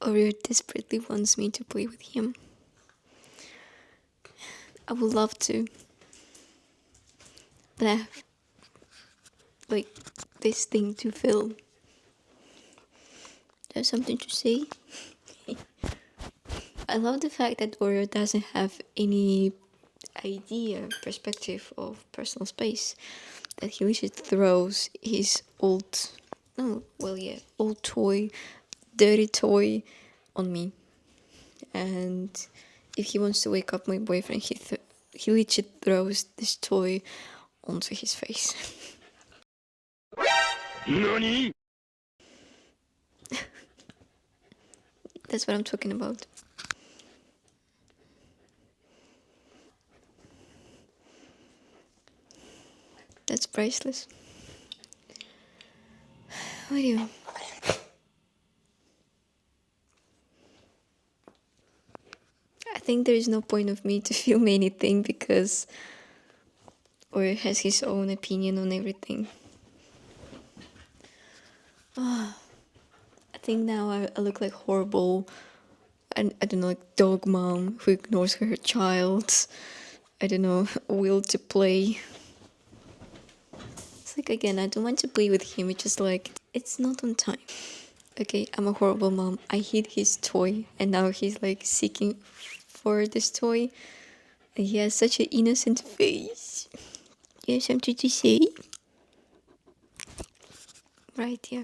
Oreo desperately wants me to play with him. I would love to, but I have like this thing to film. There's something to say. I love the fact that Oreo doesn't have any idea, perspective of personal space. That he just throws his old, old toy, dirty toy on me. And if he wants to wake up my boyfriend, he literally throws this toy onto his face. NANI? That's what I'm talking about. That's priceless. What do you... I think there is no point of me to film anything because Oreo has his own opinion on everything. I think now I look like horrible, I don't know, like dog mom who ignores her child. I don't know, will to play. It's like, again, I don't want to play with him, it's just like, it's not on time. Okay, I'm a horrible mom. I hid his toy and now he's like seeking for this toy. And he has such an innocent face. You have something to say? Right, yeah.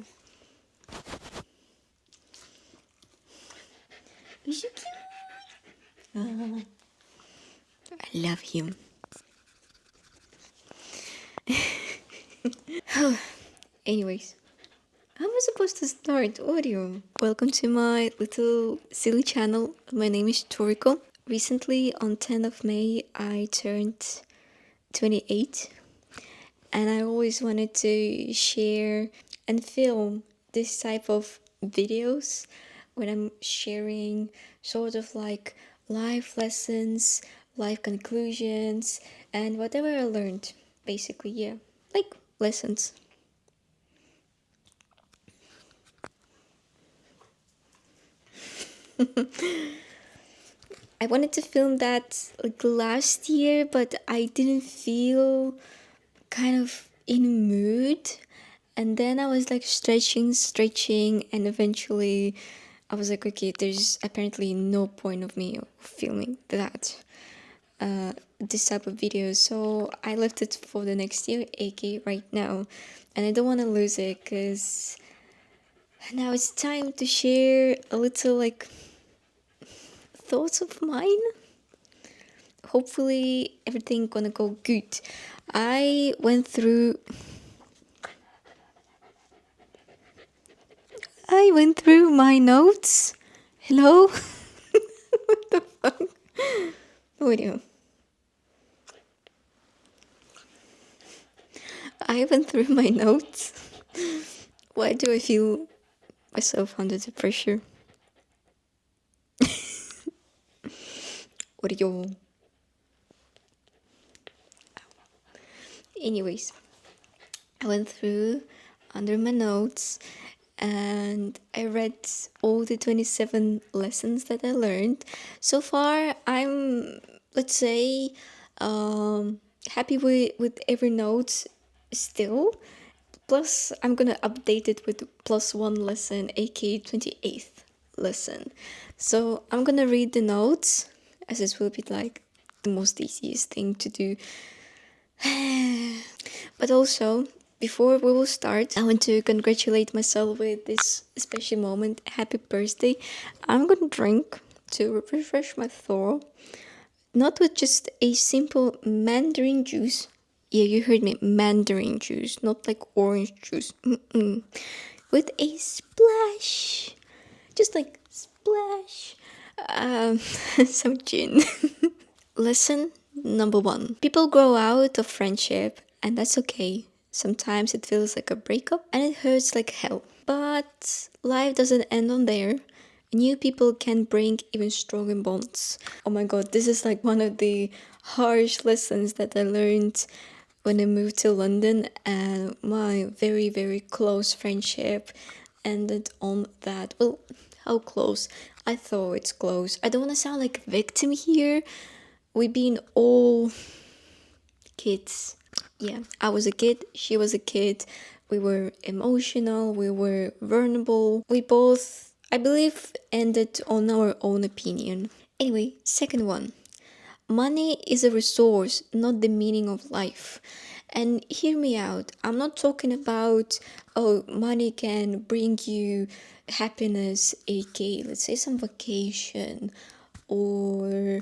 He's so cute. I love him. Anyways, how am I supposed to start audio? Welcome to my little silly channel. My name is Toriko. Recently, on 10th of May, I turned 28. And I always wanted to share and film this type of videos when I'm sharing sort of like life lessons, life conclusions, and whatever I learned, basically, yeah, like lessons. I wanted to film that like last year, but I didn't feel kind of in a mood. And then I was like stretching, and eventually I was like, okay, there's apparently no point of me filming that, this type of video. So I left it for the next year, aka right now. And I don't want to lose it because now it's time to share a little like thoughts of mine. Hopefully everything gonna go good. I went through my notes. Hello? What the fuck? Audio. I went through my notes. Why do I feel myself under the pressure? Audio. Anyways, I went through under my notes and I read all the 27 lessons that I learned. So far, I'm, let's say, happy with every note still. Plus, I'm gonna update it with +1 lesson, aka 28th lesson. So I'm gonna read the notes, as this will be like the most easiest thing to do. But also, before we will start, I want to congratulate myself with this special moment. Happy birthday. I'm gonna drink to refresh my throat. Not with just a simple mandarin juice. Yeah, you heard me, mandarin juice, not like orange juice. With a splash. Just like splash. Some gin. Lesson number 1. People grow out of friendship, and that's okay. Sometimes it feels like a breakup and it hurts like hell. But life doesn't end on there. New people can bring even stronger bonds. Oh my god, this is like one of the harsh lessons that I learned when I moved to London, and my very, very close friendship ended on that. Well, how close? I thought it's close. I don't want to sound like a victim here. We've been all kids. Yeah, I was a kid, she was a kid. We were emotional, we were vulnerable. We both, I believe, ended on our own opinion. Anyway, second one. Money is a resource, not the meaning of life. And hear me out. I'm not talking about, oh, money can bring you happiness, aka, let's say, some vacation, or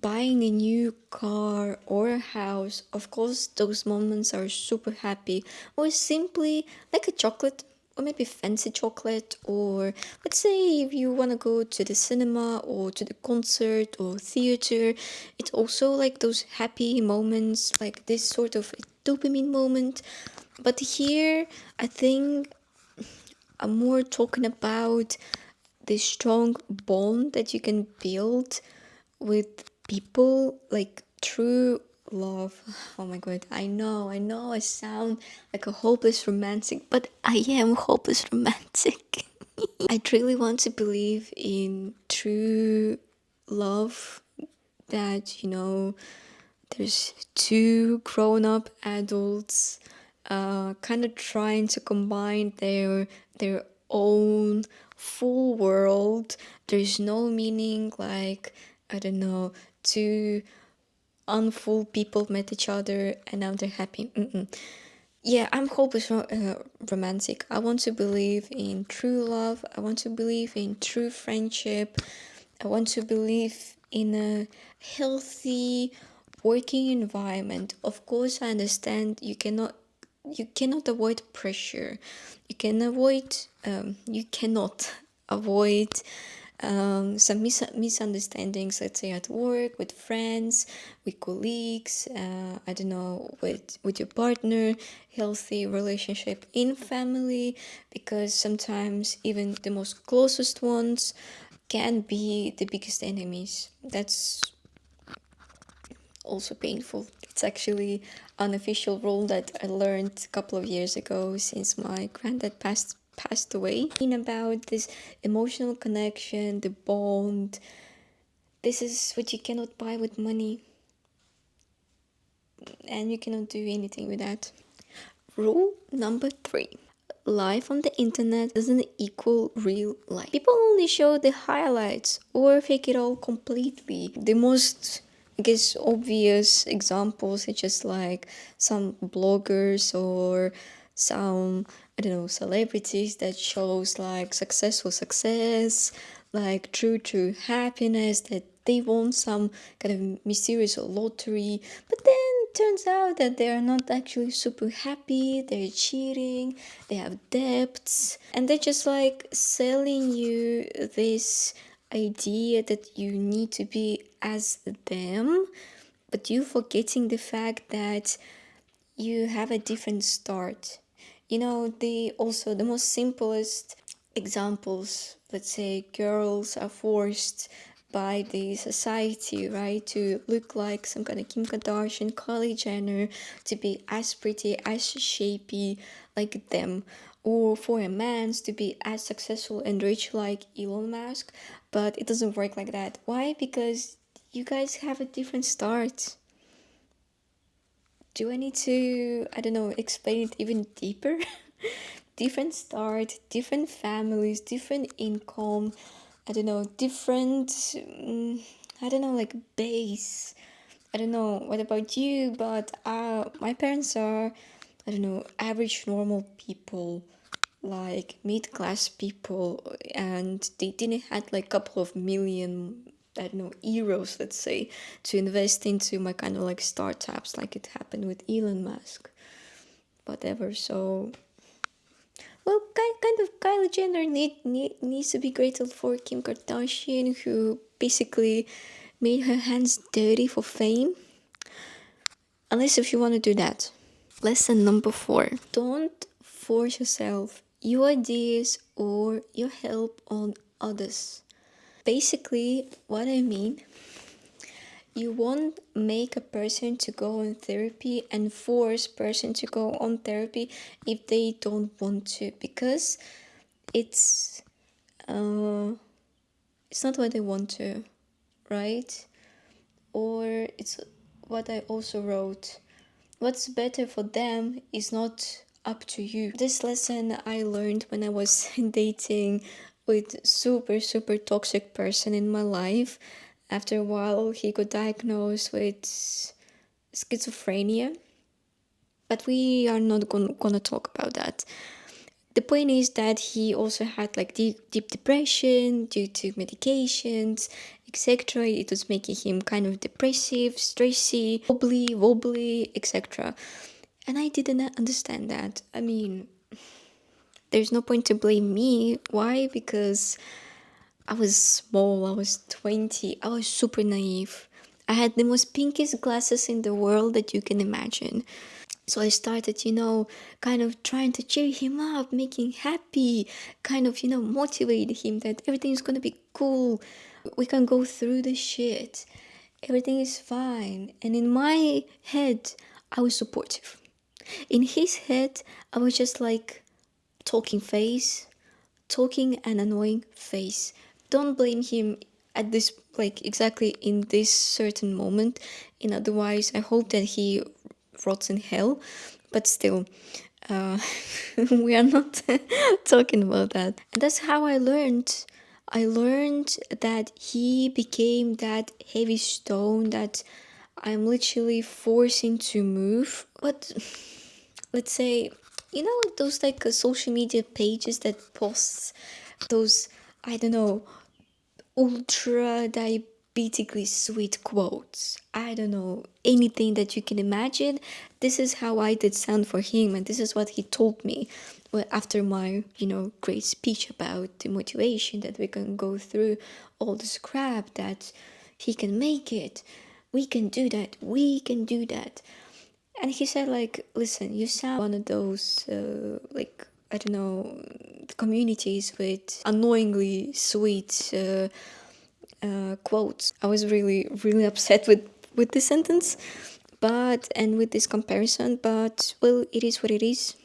buying a new car or a house. Of course, those moments are super happy, or simply like a chocolate, or maybe fancy chocolate, or let's say if you want to go to the cinema or to the concert or theater, it's also like those happy moments, like this sort of dopamine moment. But here, I think I'm more talking about the strong bond that you can build with people, like true love. Oh my god, I know I sound like a hopeless romantic, but I am hopeless romantic. I truly want to believe in true love, that there's two grown-up adults kind of trying to combine their own full world. There's no meaning, like, I don't know, two unfull people met each other and now they're happy. Mm-mm. Yeah, I'm hopeless romantic. I want to believe in true love. I want to believe in true friendship. I want to believe in a healthy working environment. Of course, I understand you cannot avoid pressure. You cannot avoid some misunderstandings, let's say at work, with friends, with colleagues, I don't know, with your partner, healthy relationship in family, because sometimes even the most closest ones can be the biggest enemies. That's also painful. It's actually an official rule that I learned a couple of years ago, since my granddad passed away. About this emotional connection, the bond. This is what you cannot buy with money, and you cannot do anything with that. Rule number 3. Life on the internet doesn't equal real life. People only show the highlights or fake it all completely. The most, I guess, obvious examples are just like some bloggers or some, I don't know, celebrities that shows like successful success, like true happiness, that they won some kind of mysterious lottery, but then turns out that they are not actually super happy, they're cheating, they have debts, and they're just like selling you this idea that you need to be as them, but you forgetting the fact that you have a different start. The most simplest examples, let's say girls are forced by the society, right, to look like some kind of Kim Kardashian, Kylie Jenner, to be as pretty, as shapy like them, or for a man to be as successful and rich like Elon Musk. But it doesn't work like that. Why? Because you guys have a different start. Do I need to, I don't know, explain it even deeper? Different start, different families, different income, I don't know, different, I don't know, like base. I don't know what about you, but my parents are, I don't know, average normal people, like mid-class people, and they didn't had like a couple of million, I don't know, euros, let's say, to invest into my kind of like startups, like it happened with Elon Musk, whatever. So, well, kind of Kylie Jenner needs to be grateful for Kim Kardashian, who basically made her hands dirty for fame. Unless if you want to do that. Lesson number 4. Don't force yourself, your ideas, or your help on others. Basically, what I mean, you won't make a person to go on therapy and force person to go on therapy if they don't want to, because it's uh, it's not what I want to, right? Or it's what I also wrote. What's better for them is not up to you. This lesson I learned when I was dating with super toxic person in my life. After a while, he got diagnosed with schizophrenia, but we are not gonna talk about that. The point is that he also had like deep depression due to medications, etc. It was making him kind of depressive, stressy, wobbly, etc. And I didn't understand that. I mean, there's no point to blame me. Why? Because I was small, I was 20, I was super naive. I had the most pinkest glasses in the world that you can imagine. So I started, kind of trying to cheer him up, make him happy, kind of, motivate him that everything's gonna be cool. We can go through the shit. Everything is fine. And in my head, I was supportive. In his head, I was just like talking face, talking an annoying face. Don't blame him at this, like exactly in this certain moment. In otherwise, I hope that he rots in hell. But still, uh, we are not talking about that. And that's how I learned. I learned that he became that heavy stone that I'm literally forcing to move. But let's say, those like social media pages that posts those, I don't know, ultra diabetically sweet quotes. I don't know, anything that you can imagine. This is how I did sound for him, and this is what he told me after my, great speech about the motivation that we can go through all this crap, that he can make it. We can do that. We can do that. And he said, like, listen, you sound one of those, like, I don't know, communities with annoyingly sweet quotes. I was really upset with this sentence, and with this comparison, but, well, it is what it is.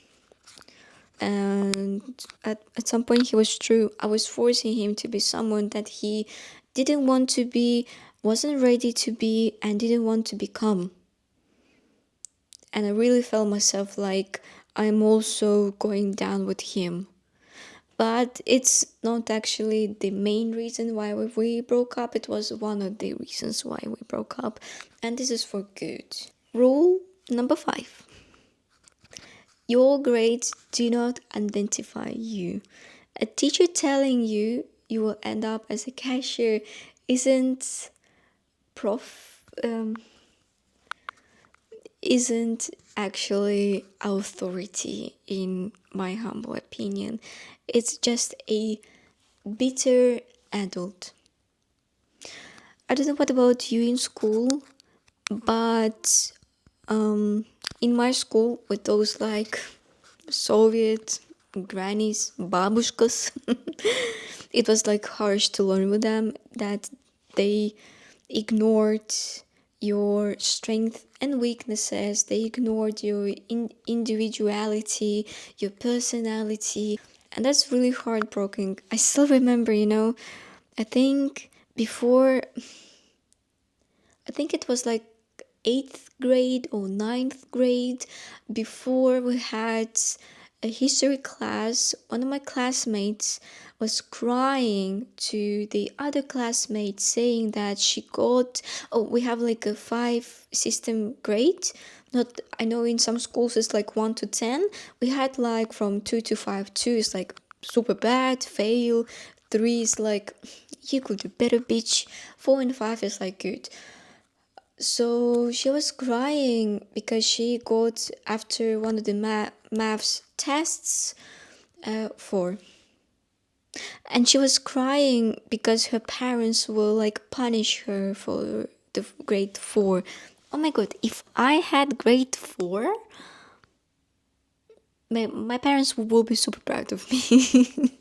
And at some point, he was true. I was forcing him to be someone that he didn't want to be, wasn't ready to be, and didn't want to become. And I really felt myself like I'm also going down with him. But it's not actually the main reason why we broke up. It was one of the reasons why we broke up. And this is for good. Rule number 5. Your grades do not identify you. A teacher telling you will end up as a cashier isn't prof isn't actually authority, in my humble opinion. It's just a bitter adult. I don't know what about you in school, but in my school, with those like Soviet grannies, babushkas, it was like harsh to learn with them that they ignored your strength and weaknesses. They ignored your individuality, your personality, and that's really heartbreaking. I still remember, I think before, I think it was like 8th grade or 9th grade, before we had a history class. One of my classmates was crying to the other classmate, saying that she got, we have like a 5 system grade. Not, I know in some schools it's like 1 to 10. We had like from 2 to 5. 2 is like super bad, fail. 3 is like, you could do better, bitch. 4 and 5 is like good. So she was crying because she got, after one of the maths tests, 4. And she was crying because her parents will like punish her for the grade 4. Oh my god, if I had grade 4, my parents will be super proud of me.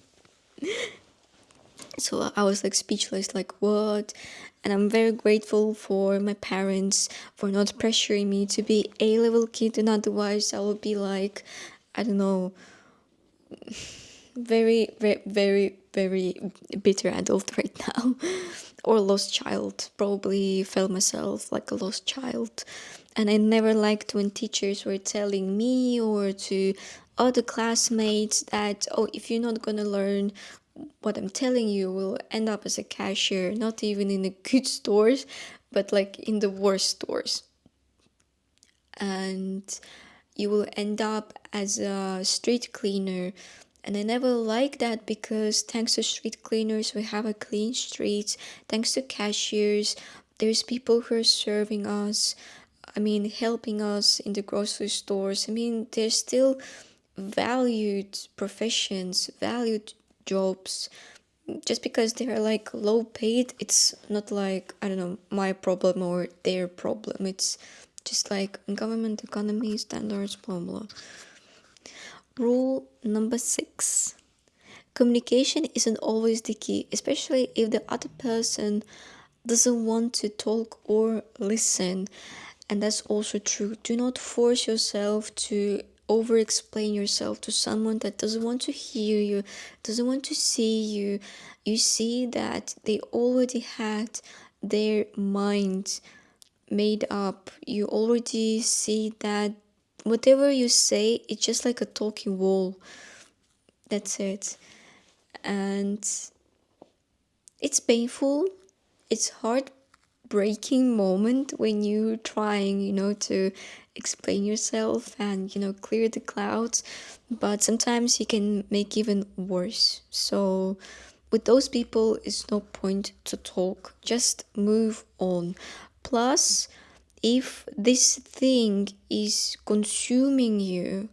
So I was like speechless, like, what? And I'm very grateful for my parents for not pressuring me to be A-level kid, and otherwise I would be like, I don't know, very, very, very, very bitter adult right now, or lost child. Probably felt myself like a lost child, and I never liked when teachers were telling me or to other classmates that, oh, if you're not gonna learn what I'm telling you, will end up as a cashier, not even in the good stores, but like in the worst stores. And you will end up as a street cleaner. And I never liked that because thanks to street cleaners, we have a clean streets. Thanks to cashiers, there's people who are serving us. I mean, helping us in the grocery stores. I mean, there's still valued professions, valued jobs. Just because they're like low paid, it's not like, I don't know, my problem or their problem. It's just like government economy standards, blah blah. Rule number 6: communication isn't always the key, especially if the other person doesn't want to talk or listen. And that's also true. Do not force yourself to over explain yourself to someone that doesn't want to hear you, doesn't want to see you. You see that they already had their mind made up. You already see that whatever you say, it's just like a talking wall. That's it. And it's painful. It's heartbreaking moment when you're trying, to explain yourself and, clear the clouds. But sometimes you can make even worse. So with those people, it's no point to talk. Just move on. Plus, if this thing is consuming you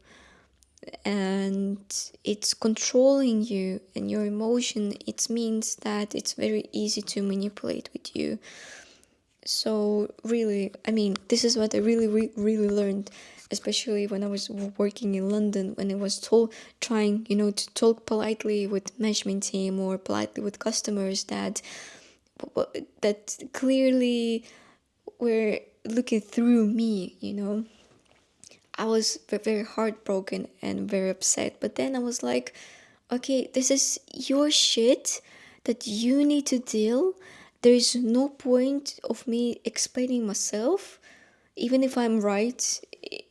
and it's controlling you and your emotion, it means that it's very easy to manipulate with you. So really, I mean, this is what I really learned, especially when I was working in London, when I was trying, to talk politely with management team or politely with customers that clearly were looking through me. I was very heartbroken and very upset. But then I was like, okay, this is your shit that you need to deal. There is no point of me explaining myself, even if I'm right,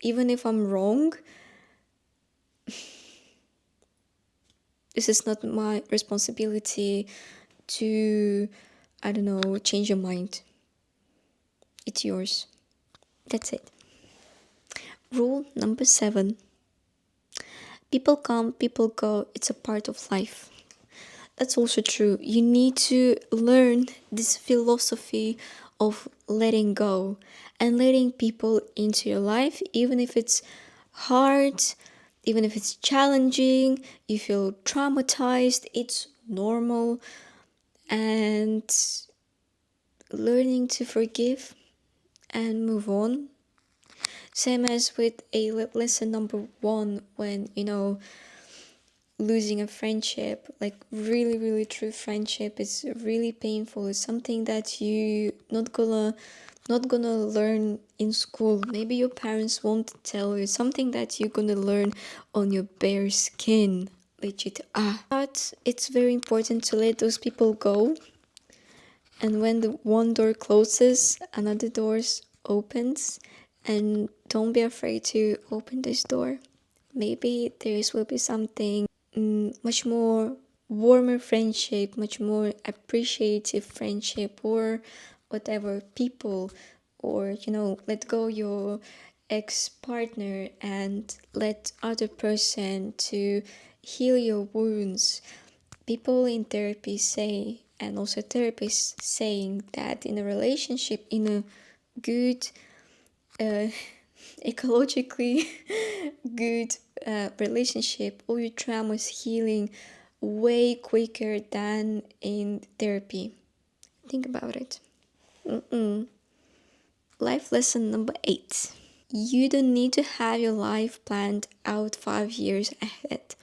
even if I'm wrong. This is not my responsibility to, I don't know, change your mind. It's yours. That's it. Rule number 7: people come, people go. It's a part of life. That's also true. You need to learn this philosophy of letting go and letting people into your life, even if it's hard, even if it's challenging, you feel traumatized, it's normal. And learning to forgive and move on. Same as with a lesson number 1, when, losing a friendship, like really true friendship, is really painful. It's something that you not gonna learn in school. Maybe your parents won't tell you. Something that you're gonna learn on your bare skin, legit. But it's very important to let those people go, and when the one door closes, another door opens. And don't be afraid to open this door. Maybe there will be something much more warmer friendship, much more appreciative friendship, or whatever people, or let go your ex-partner and let other person to heal your wounds. People in therapy say, and also therapists saying, that in a relationship, in a good uh, ecologically good relationship, all your trauma is healing way quicker than in therapy. Think about it. Life lesson number 8: you don't need to have your life planned out 5 years ahead.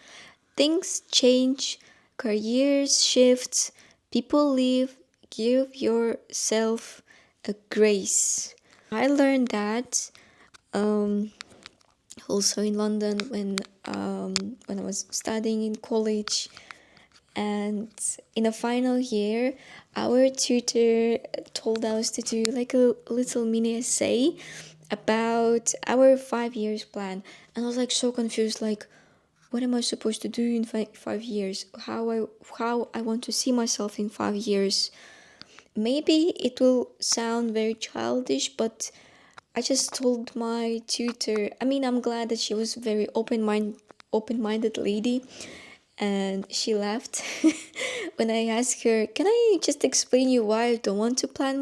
Things change, careers shift, people leave. Give yourself a grace. I learned that also in London when I was studying in college. And in the final year, our tutor told us to do like a little mini essay about our 5 years plan. And I was like so confused, like, what am I supposed to do in 5 years? How I want to see myself in 5 years. Maybe it will sound very childish, but I just told my tutor. I mean, I'm glad that she was very open-minded lady, and she laughed when I asked her, "Can I just explain you why I don't want to plan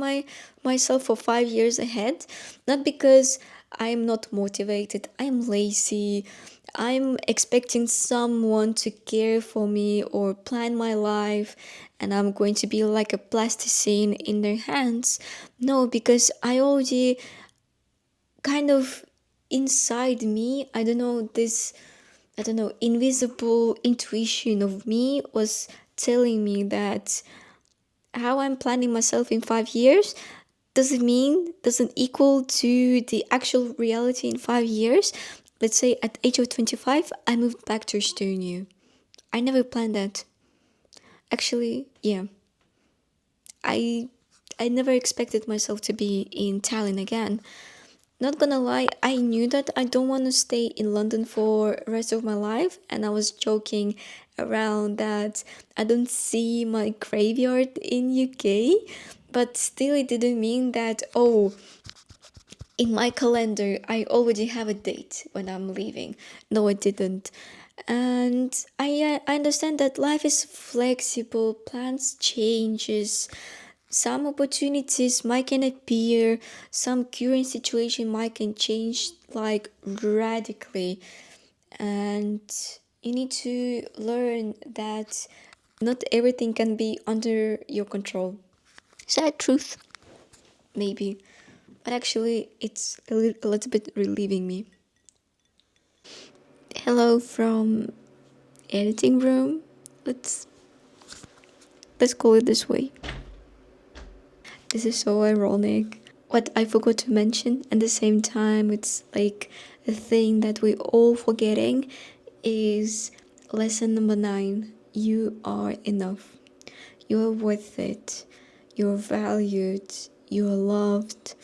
myself for 5 years ahead? Not because I'm not motivated. I'm lazy. I'm expecting someone to care for me or plan my life, and I'm going to be like a plasticine in their hands. No, because I already kind of inside me, I don't know, invisible intuition of me was telling me that how I'm planning myself in 5 years doesn't equal to the actual reality in 5 years. Let's say at age of 25, I moved back to Estonia. I never planned that. Actually, yeah, I I never expected myself to be in Tallinn again. Not gonna lie, I knew that I don't want to stay in London for the rest of my life, and I was joking around that I don't see my graveyard in UK, but still it didn't mean that, oh, in my calendar I already have a date when I'm leaving. No, I didn't. And I understand that life is flexible, plans changes, some opportunities might can appear, some current situation might can change like radically, and you need to learn that not everything can be under your control. Sad truth, maybe, but actually it's a little bit relieving me. Hello from editing room. Let's let's call it this way. This is so ironic. What I forgot to mention at the same time, it's like a thing that we all forgetting is lesson number 9. You are enough. You are worth it. You're valued. You are loved.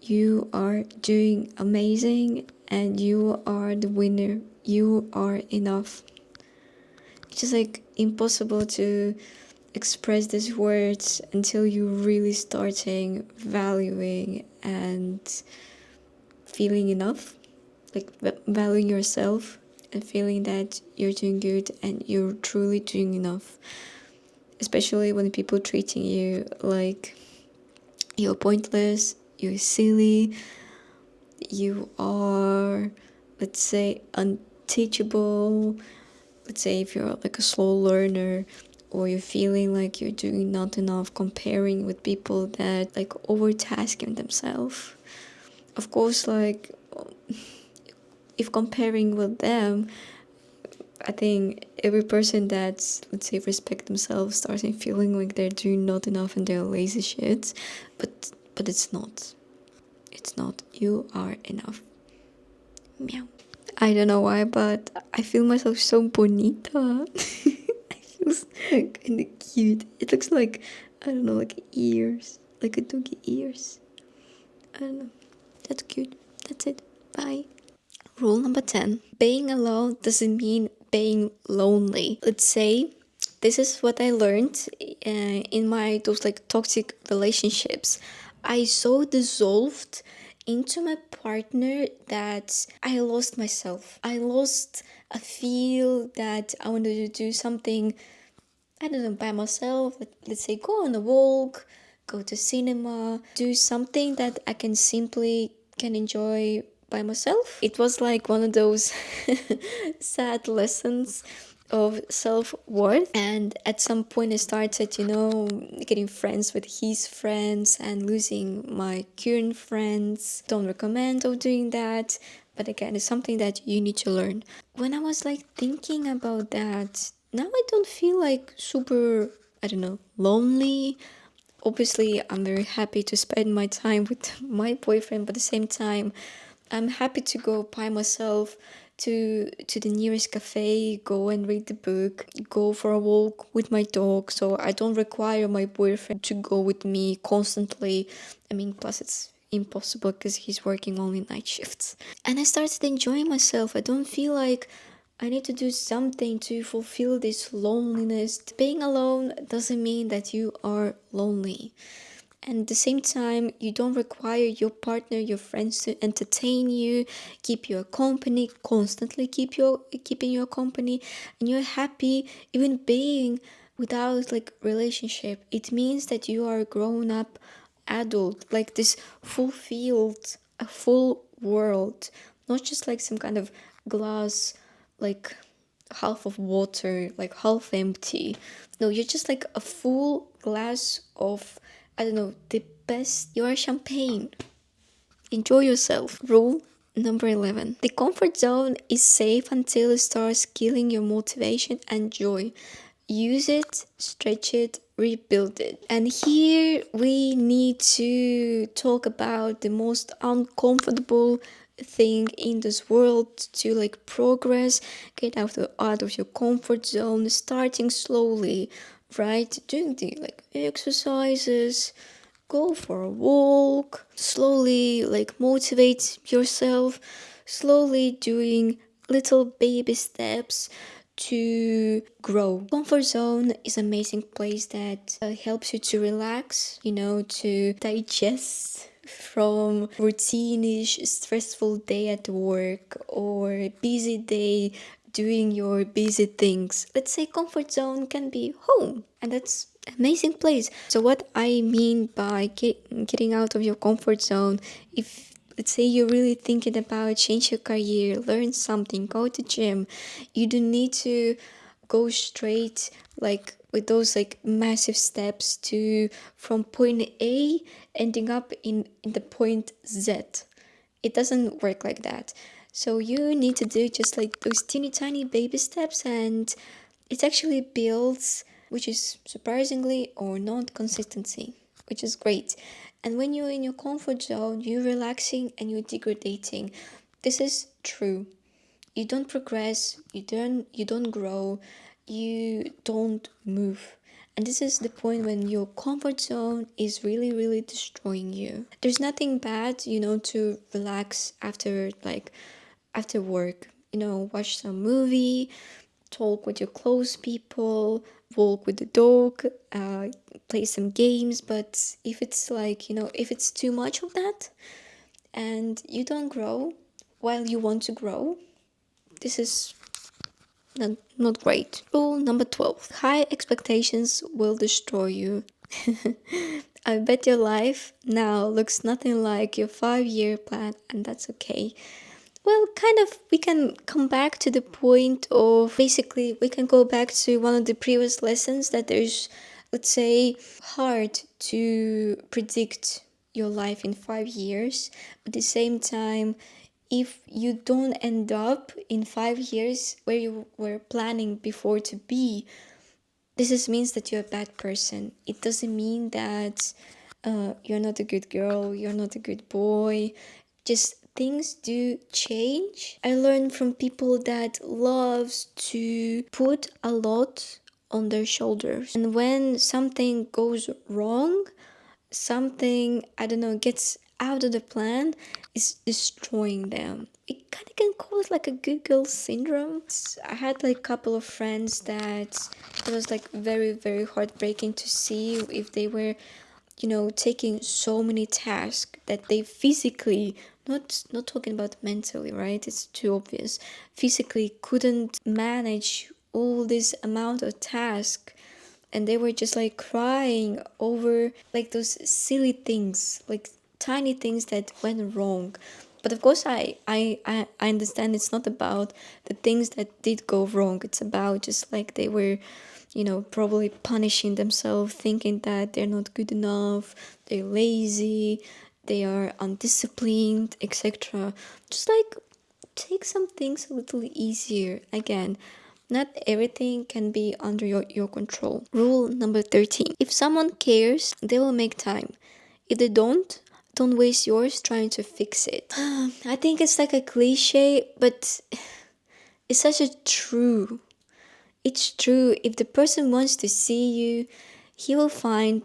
You are doing amazing and you are the winner. You are enough. It's just like impossible to express these words until you really starting valuing and feeling enough, like valuing yourself and feeling that you're doing good and you're truly doing enough, especially when people treating you like you're pointless, you're silly, you are, let's say, unteachable. Let's say if you're like a slow learner, or you're feeling like you're doing not enough, comparing with people that like overtasking themselves. Of course, like if comparing with them, I think every person that's, let's say, respect themselves starting feeling like they're doing not enough and they're lazy shit. But it's not. It's not. You are enough. Meow. I don't know why, but I feel myself so bonita. I feel kind of cute. It looks like, I don't know, like ears, like a doggy ears. I don't know. That's cute. That's it. Bye. Rule number 10. Being alone doesn't mean being lonely. Let's say this is what I learned in my those like toxic relationships. I so dissolved into my partner that I lost myself. I lost a feel that I wanted to do something, I don't know, by myself. Let's say go on a walk, go to cinema, do something that I can simply can enjoy by myself. It was like one of those sad lessons of self-worth, and at some point I started, getting friends with his friends and losing my current friends. Don't recommend of doing that, but again, it's something that you need to learn. When I was like thinking about that, now I don't feel like super, I don't know, lonely. Obviously I'm very happy to spend my time with my boyfriend, but at the same time I'm happy to go by myself to the nearest cafe, go and read the book, go for a walk with my dog. So I don't require my boyfriend to go with me constantly. I mean, plus it's impossible because he's working only night shifts. And I started enjoying myself. I don't feel like I need to do something to fulfill this loneliness. Being alone doesn't mean that you are lonely. And at the same time, you don't require your partner, your friends to entertain you, keep you company, constantly keeping you company, and you're happy even being without like relationship. It means that you are a grown up adult, like this fulfilled, a full world, not just like some kind of glass, like half of water, like half empty. No, you're just like a full glass of, I don't know, the best. You are champagne. Enjoy yourself. Rule number 11. The comfort zone is safe until it starts killing your motivation and joy. Use it, stretch it, rebuild it. And here we need to talk about the most uncomfortable thing in this world to like progress, get out of your comfort zone, starting slowly, right? Doing the like exercises, go for a walk, slowly like motivate yourself, slowly doing little baby steps to grow. Comfort zone is an amazing place that helps you to relax, to digest from routine-ish stressful day at work or busy day doing your busy things. Let's say comfort zone can be home, and that's amazing place. So what I mean by getting out of your comfort zone, if let's say you're really thinking about change your career, learn something, go to gym, you don't need to go straight like with those like massive steps to from point A ending up in the point Z. It doesn't work like that. So you need to do just like those teeny tiny baby steps, and it actually builds, which is surprisingly or not consistency, which is great. And when you're in your comfort zone, you're relaxing and you're degrading. This is true. You don't progress, you don't grow, you don't move. And this is the point when your comfort zone is really really destroying you. There's nothing bad, to relax after work, watch some movie, talk with your close people, walk with the dog, play some games. But if it's like, if it's too much of that and you don't grow while you want to grow, this is not great. Rule number 12. High expectations will destroy you. I bet your life now looks nothing like your 5-year plan, and that's okay. Well, kind of, we can come back to the point of basically, we can go back to one of the previous lessons that there's, let's say, hard to predict your life in 5 years. But at the same time, if you don't end up in 5 years where you were planning before to be, this means that you're a bad person. It doesn't mean that you're not a good girl, you're not a good boy. Just things do change. I learned from people that loves to put a lot on their shoulders. And when something goes wrong, something, I don't know, gets out of the plan, is destroying them. It kind of can call it like a Google syndrome. I had like a couple of friends that it was like very, very heartbreaking to see if they were, taking so many tasks that they physically, not talking about mentally, right? It's too obvious. Physically couldn't manage all this amount of tasks, and they were just like crying over like those silly things, like tiny things that went wrong. But of course I understand it's not about the things that did go wrong. It's about just like they were, probably punishing themselves, thinking that they're not good enough, they're lazy, they are undisciplined, etc. Just like take some things a little easier. Again, not everything can be under your control. Rule number 13. If someone cares, they will make time. If they don't, Don't waste yours trying to fix it. I think it's like a cliche, but it's such a true. It's true. If the person wants to see you, he will find,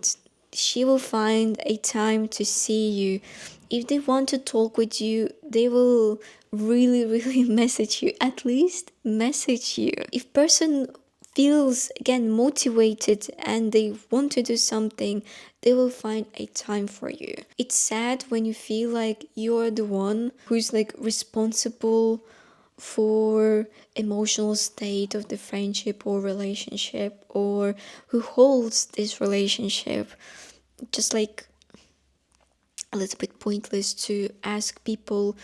she will find a time to see you. If they want to talk with you, they will really, really message you. At least message you. If person feels again motivated and they want to do something, they will find a time for you. It's sad when you feel like you're the one who's like responsible for emotional state of the friendship or relationship, or who holds this relationship. Just like a little bit pointless to ask people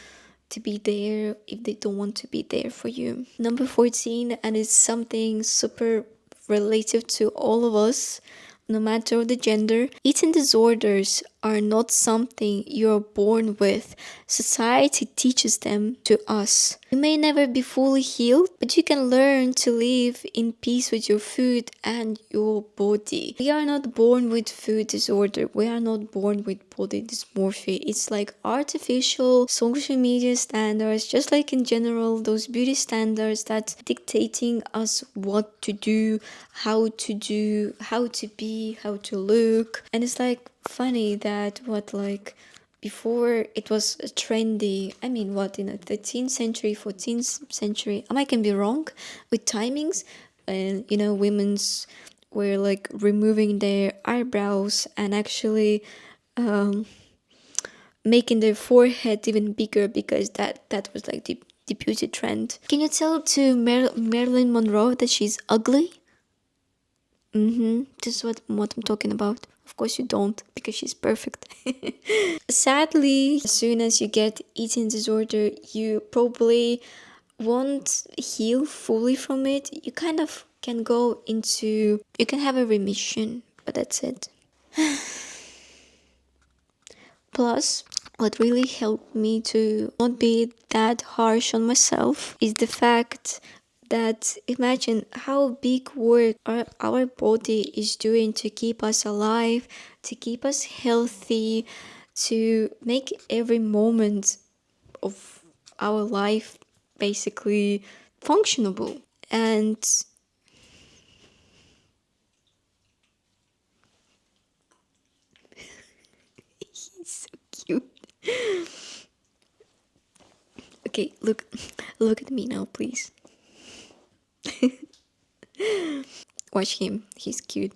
to be there if they don't want to be there for you. Number 14, and it's something super relative to all of us, no matter the gender. Eating disorders are not something you're born with. Society teaches them to us. You may never be fully healed, but you can learn to live in peace with your food and your body. We are not born with food disorder. We are not born with body dysmorphia. It's like artificial social media standards, just like in general, those beauty standards that's dictating us what to do, how to be, how to look. And it's like funny that what like before it was trendy, I mean what, in the 13th century, 14th century, I can be wrong with timings, and women's were like removing their eyebrows and actually making their forehead even bigger because that was like the beauty trend. Can you tell to Marilyn Monroe that she's ugly? This is what I'm talking about. Of course you don't, because she's perfect. Sadly, as soon as you get eating disorder, you probably won't heal fully from it. You kind of can go into, you can have a remission, but that's it. Plus, what really helped me to not be that harsh on myself is the fact that imagine how big work our body is doing to keep us alive, to keep us healthy, to make every moment of our life basically functionable. And he's so cute. Okay, look at me now, please. Watch him, he's cute.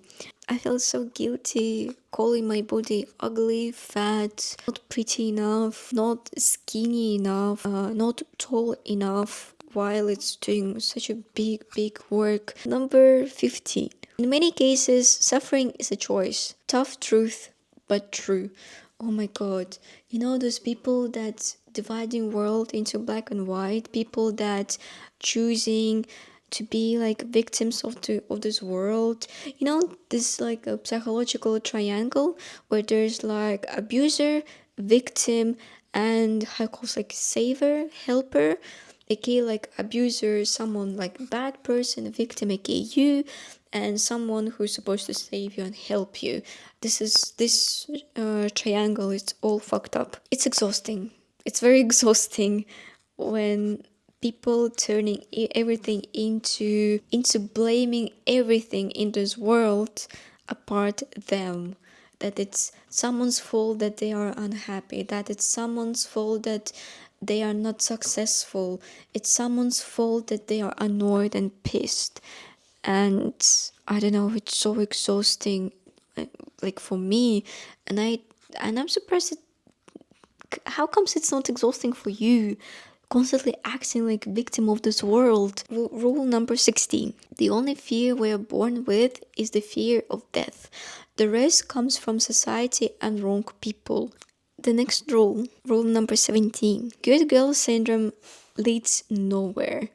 I felt so guilty calling my body ugly, fat, not pretty enough, not skinny enough, not tall enough, while it's doing such a big work. Number 15. In many cases, suffering is a choice. Tough truth, but true. Oh my god. Those people that dividing world into black and white, people that choosing to be like victims of this world. This like a psychological triangle where there's like abuser, victim, and how it calls like saver, helper, aka like abuser, someone like bad person, victim, aka you, and someone who's supposed to save you and help you. This triangle is all fucked up. It's exhausting. It's very exhausting when people turning everything into blaming everything in this world apart them, that it's someone's fault that they are unhappy, that it's someone's fault that they are not successful, it's someone's fault that they are annoyed and pissed. And I don't know, it's so exhausting, like for me. And I'm surprised how comes it's not exhausting for you, constantly acting like a victim of this world? Rule number 16. The only fear we are born with is the fear of death. The rest comes from society and wrong people. The next rule number 17. Good girl syndrome leads nowhere.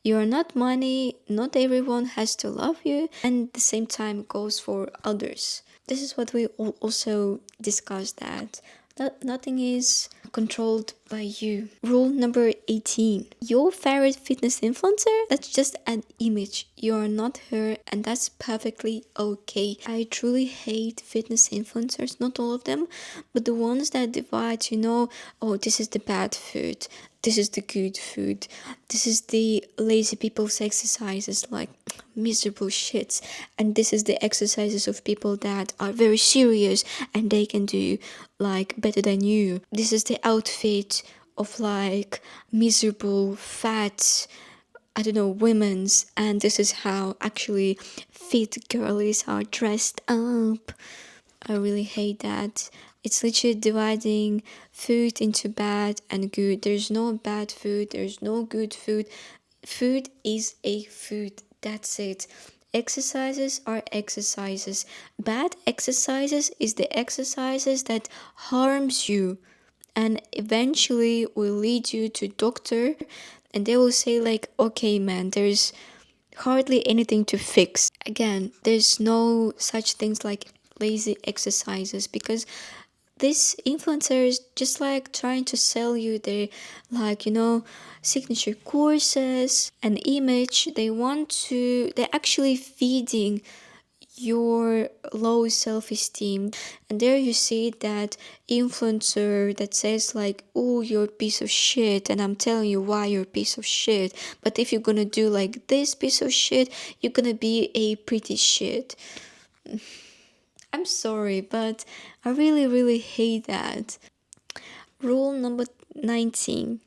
You are not money, not everyone has to love you, and at the same time goes for others. This is what we also discussed, that Nothing is controlled by you. Rule number 18. Your favorite fitness influencer? That's just an image. You're not her, and that's perfectly okay. I truly hate fitness influencers, not all of them, but the ones that divide, oh, this is the bad food, this is the good food, this is the lazy people's exercises, like miserable shits, and this is the exercises of people that are very serious and they can do like better than you. This is the outfit of like miserable fat, I don't know, women's, and this is how actually fit girlies are dressed up. I really hate that. It's literally dividing food into bad and good. There's no bad food, there's no good food. Food is a food. That's it. Exercises are exercises. Bad exercises is the exercises that harms you and eventually will lead you to doctor, and they will say like, okay man, there's hardly anything to fix. Again, there's no such things like lazy exercises, because these influencers just like trying to sell you their like signature courses and image. They're actually feeding your low self-esteem, and there you see that influencer that says like, oh, you're a piece of shit, and I'm telling you why you're a piece of shit, but if you're gonna do like this piece of shit, you're gonna be a pretty shit. I'm sorry, but I really really hate that. Rule number 19.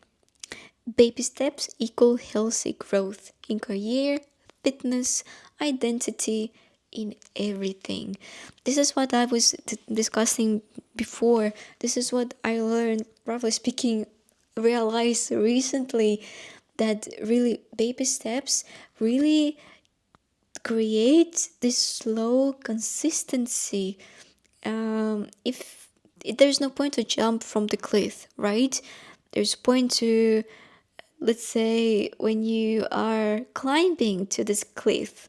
Baby steps equal healthy growth in career, fitness, identity, in everything. This is what I was discussing before. This is what I learned, roughly speaking, realized recently, that really baby steps really create this slow consistency. If there's no point to jump from the cliff, right? There's point to, let's say, when you are climbing to this cliff,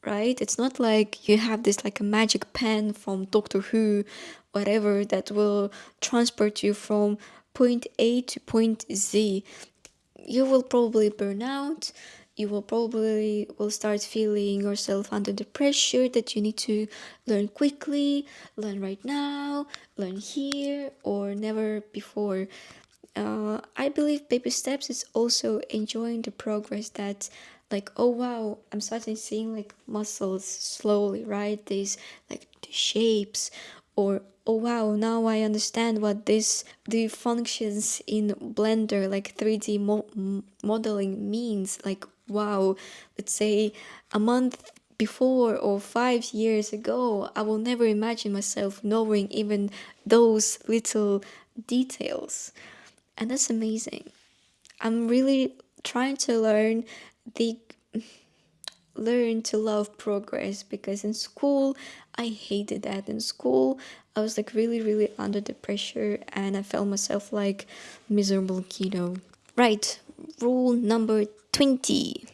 right? It's not like you have this like a magic pen from Doctor Who, whatever, that will transport you from point A to point Z. You will probably burn out. You will probably will start feeling yourself under the pressure that you need to learn quickly, learn right now, learn here or never before. I believe baby steps is also enjoying the progress, that like, oh wow, I'm starting seeing like muscles slowly, right? These like the shapes, or oh wow, now I understand what the functions in Blender, like 3D modeling means. Like wow, let's say a month before or 5 years ago, I will never imagine myself knowing even those little details. And that's amazing. I'm really trying to the learn to love progress, because in school I hated that. In school I was like really really under the pressure, and I felt myself like miserable kiddo. Right, rule number 20.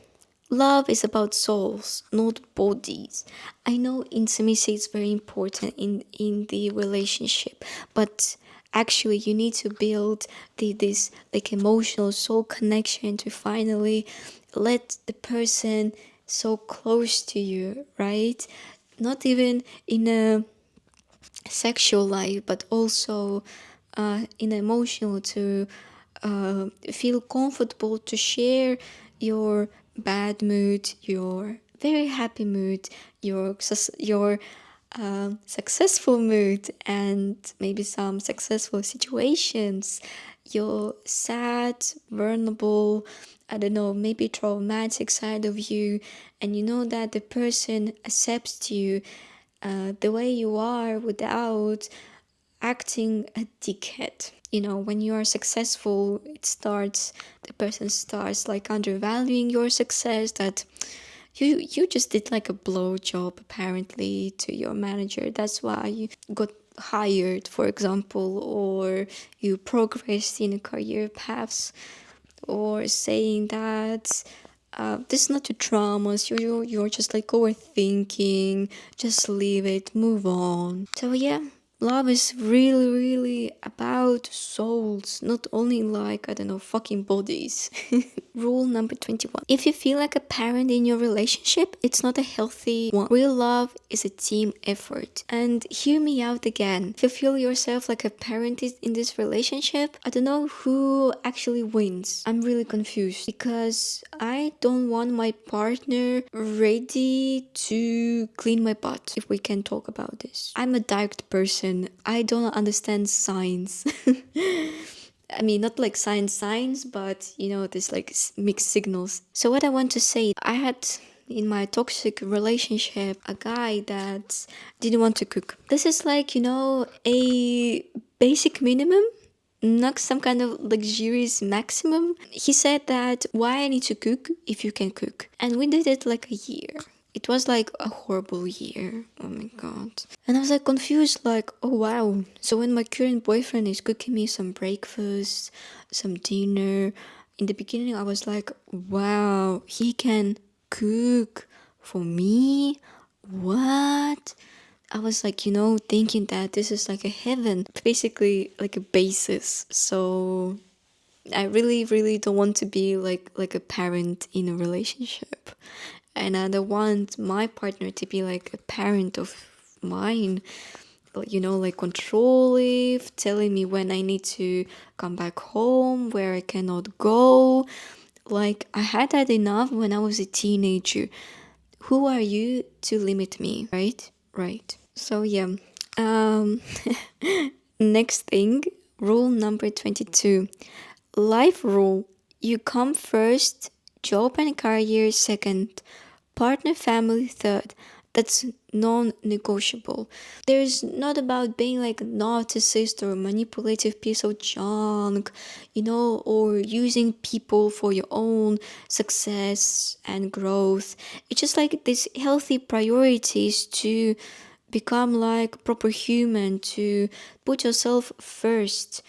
Love is about souls, not bodies. I know intimacy is very important in the relationship, but actually you need to build this like emotional soul connection to finally let the person so close to you, right? Not even in a sexual life, but also in emotional, to feel comfortable to share your bad mood, your very happy mood, your successful mood, and maybe some successful situations, your sad, vulnerable, I don't know, maybe traumatic side of you, and you know that the person accepts you the way you are without acting a dickhead. When you are successful, the person starts like undervaluing your success, that you just did like a blow job apparently to your manager. That's why you got hired, for example, or you progressed in a career paths, or saying that this is not your traumas, you're just like overthinking, just leave it, move on. So yeah, Love is really, really about souls, not only like, I don't know, fucking bodies. Rule number 21. If you feel like a parent in your relationship, it's not a healthy one. Real love is a team effort. And hear me out again. If you feel yourself like a parent in this relationship, I don't know who actually wins. I'm really confused because I don't want my partner ready to clean my butt, if we can talk about this. I'm a direct person. I don't understand signs. I mean, not like signs, but this like mixed signals. So what I want to say, I had in my toxic relationship a guy that didn't want to cook. This is like, a basic minimum, not some kind of luxurious maximum. He said that why I need to cook if you can cook. And we did it like a year. It was like a horrible year. Oh my god. And I was like confused, like, oh wow. So when my current boyfriend is cooking me some breakfast, some dinner, in the beginning I was like, wow, he can cook for me? What? I was like, thinking that this is like a heaven, basically like a basis. So I really, really don't want to be like a parent in a relationship. And I don't want my partner to be like a parent of mine, like controlling, telling me when I need to come back home, where I cannot go. Like, I had that enough when I was a teenager. Who are you to limit me, right? Right. So, yeah. Um, Next thing, rule number 22. Life rule. You come first, job and career second, partner family third. That's non-negotiable. There's not about being like a narcissist or a manipulative piece of junk, or using people for your own success and growth. It's just like these healthy priorities to become like proper human, to put yourself first,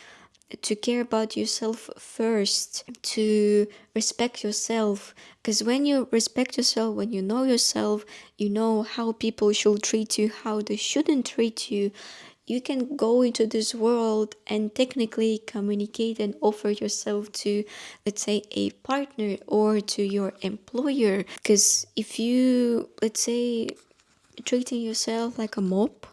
to care about yourself first, to respect yourself. Because when you respect yourself, when you know yourself, you know how people should treat you, how they shouldn't treat you. You can go into this world and technically communicate and offer yourself to, let's say, a partner or to your employer. Because if you, let's say, treating yourself like a mop,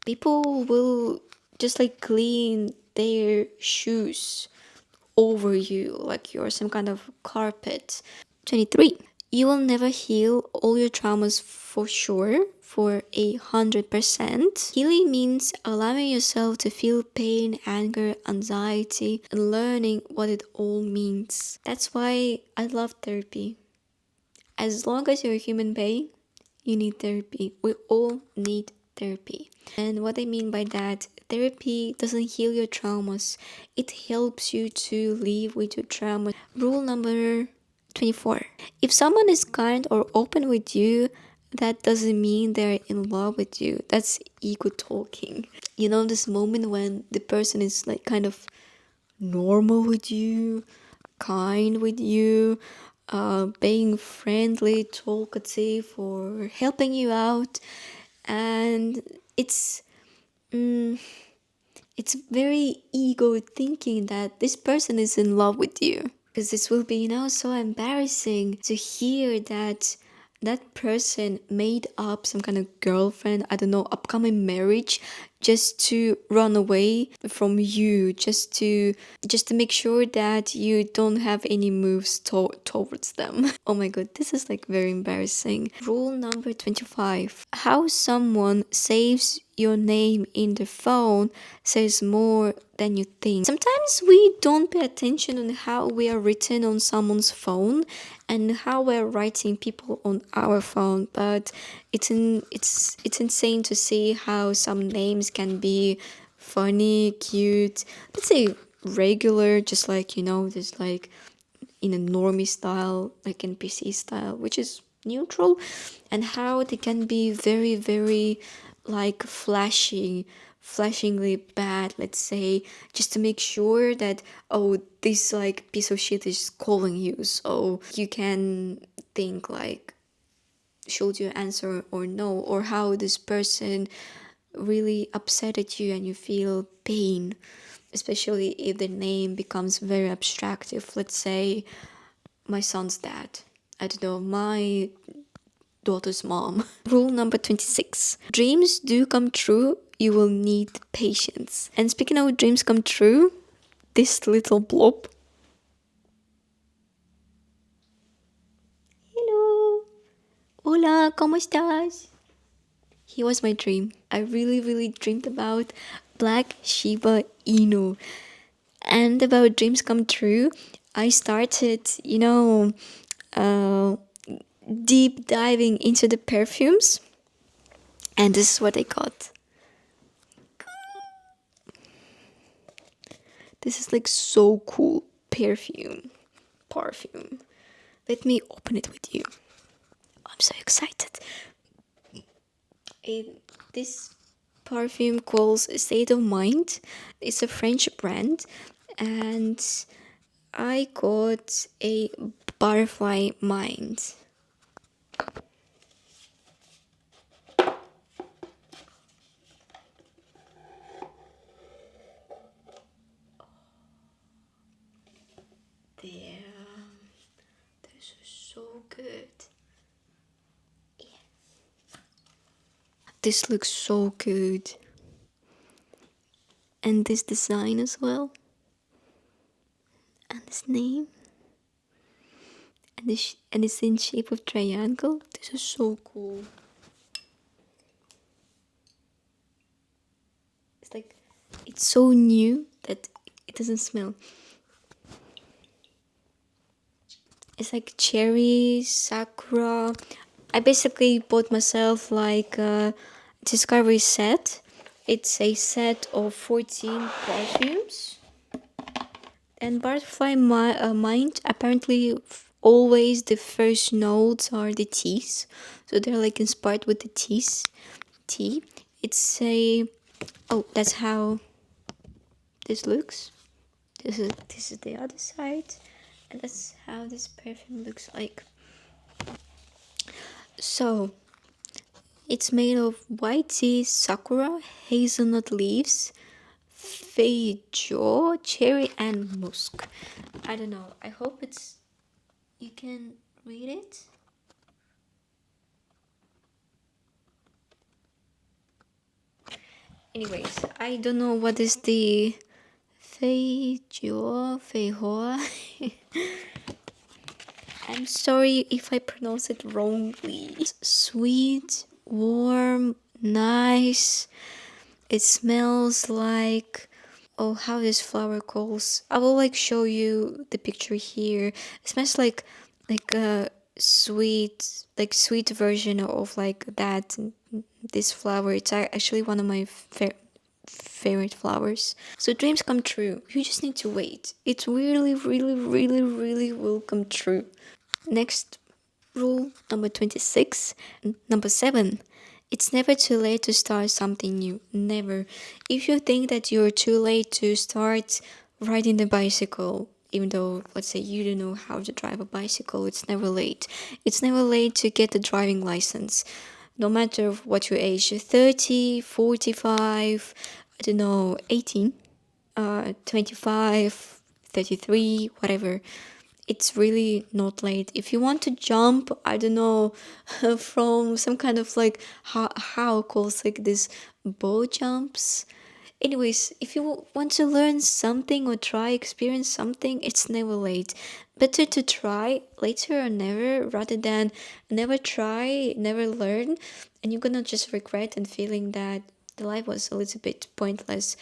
people will just like clean their shoes over you like you're some kind of carpet. 23. You will never heal all your traumas for sure, for 100%. Healing means allowing yourself to feel pain, anger, anxiety, and learning what it all means. That's why I love therapy. As long as you're a human being, you need therapy. We all need therapy. And what I mean by that, therapy doesn't heal your traumas. It helps you to live with your trauma. Rule number 24. If someone is kind or open with you, that doesn't mean they're in love with you. That's ego talking. This moment when the person is like kind of normal with you, kind with you, being friendly, talkative, or helping you out, and mm, it's very ego thinking that this person is in love with you. Because this will be, so embarrassing to hear that that person made up some kind of girlfriend, I don't know, upcoming marriage, just to run away from you, just to make sure that you don't have any moves towards them. Oh my god, this is like very embarrassing. Rule number 25. How someone saves your name in the phone says more than you think. Sometimes we don't pay attention on how we are written on someone's phone and how we're writing people on our phone, but it's insane to see how some names can be funny, cute, let's say regular, just like just like in a normie style, like NPC style, which is neutral, and how they can be very, very like flashingly bad, let's say, just to make sure that, oh, this like piece of shit is calling you, so you can think like, should you answer or no, or how this person really upset at you and you feel pain, especially if the name becomes very abstractive. Let's say my son's dad. I don't know, my daughter's mom. Rule number 26. Dreams do come true. You will need patience. And speaking of dreams come true, this little blob. Hello. Hola, ¿cómo estás? He was my dream. I really, really dreamed about Black Shiba Inu. And about dreams come true, I started, uh, deep diving into the perfumes. And this is what I got. This is like so cool. Perfume. Let me open it with you. I'm so excited. This perfume calls State of Mind. It's a French brand, and I got a butterfly mind. Damn, this is so good. This looks so good. And this design as well. And this name. And it's in shape of triangle. This is so cool. It's like, it's so new that it doesn't smell. It's like cherry, sakura. I basically bought myself like a discovery set. It's a set of 14 perfumes. And Butterfly Mind, apparently always the first notes are the teas. So they're like inspired with the teas. Tea. It's a... Oh, that's how this looks. This is the other side. And that's how this perfume looks like. So, it's made of white tea, sakura, hazelnut leaves, feijoa, cherry, and musk. I don't know. I hope it's... You can read it. Anyways, I don't know what is the feijoa. I'm sorry if I pronounce it wrongly. It's sweet, warm, nice. It smells like... Oh, how this flower calls. I will like show you the picture here. It smells like a sweet version of like that. This flower. It's actually one of my favorite flowers. So dreams come true. You just need to wait. It really, really, really, really will come true. Next rule, number 26. Number 7. It's never too late to start something new. Never. If you think that you're too late to start riding the bicycle, even though, let's say, you don't know how to drive a bicycle, it's never late. It's never late to get a driving license. No matter what your age, 30, 45, I don't know, 18, 25, 33, whatever. It's really not late. If you want to jump, I don't know, from some kind of like how calls like this bow jumps. Anyways, if you want to learn something or experience something, it's never late. Better to try later or never rather than never try, never learn, and you're gonna just regret and feeling that the life was a little bit pointless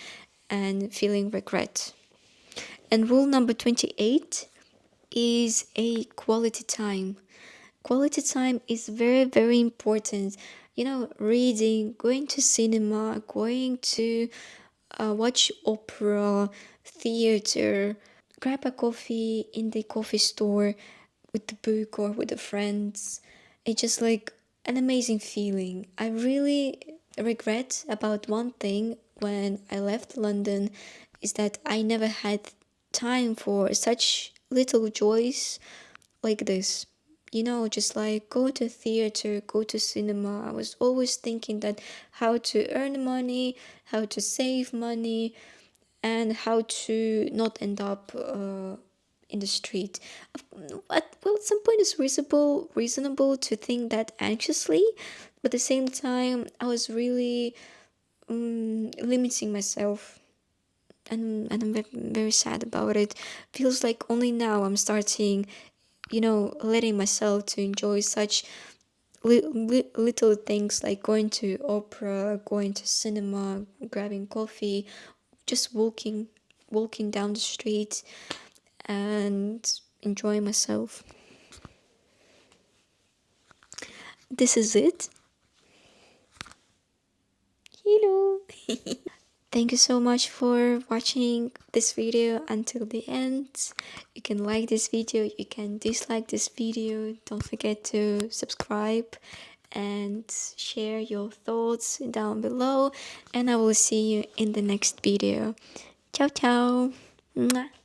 and feeling regret. And rule number 28 is a quality time. Quality time is very, very important. Reading, going to cinema, going to watch opera, theater, grab a coffee in the coffee store with the book or with the friends. It's just like an amazing feeling. I really regret about one thing when I left London is that I never had time for such little joys like this. just like go to theater, go to cinema. I was always thinking that how to earn money, how to save money, and how to not end up in the street. Well, at some point it's reasonable to think that anxiously, but at the same time, I was really limiting myself, and I'm very sad about it. Feels like only now I'm starting, letting myself to enjoy such little things like going to opera, going to cinema, grabbing coffee, just walking down the street and enjoying myself. This is it. Hello. Thank you so much for watching this video until the end. You can like this video, you can dislike this video. Don't forget to subscribe and share your thoughts down below. And I will see you in the next video. Ciao, ciao. Mwah.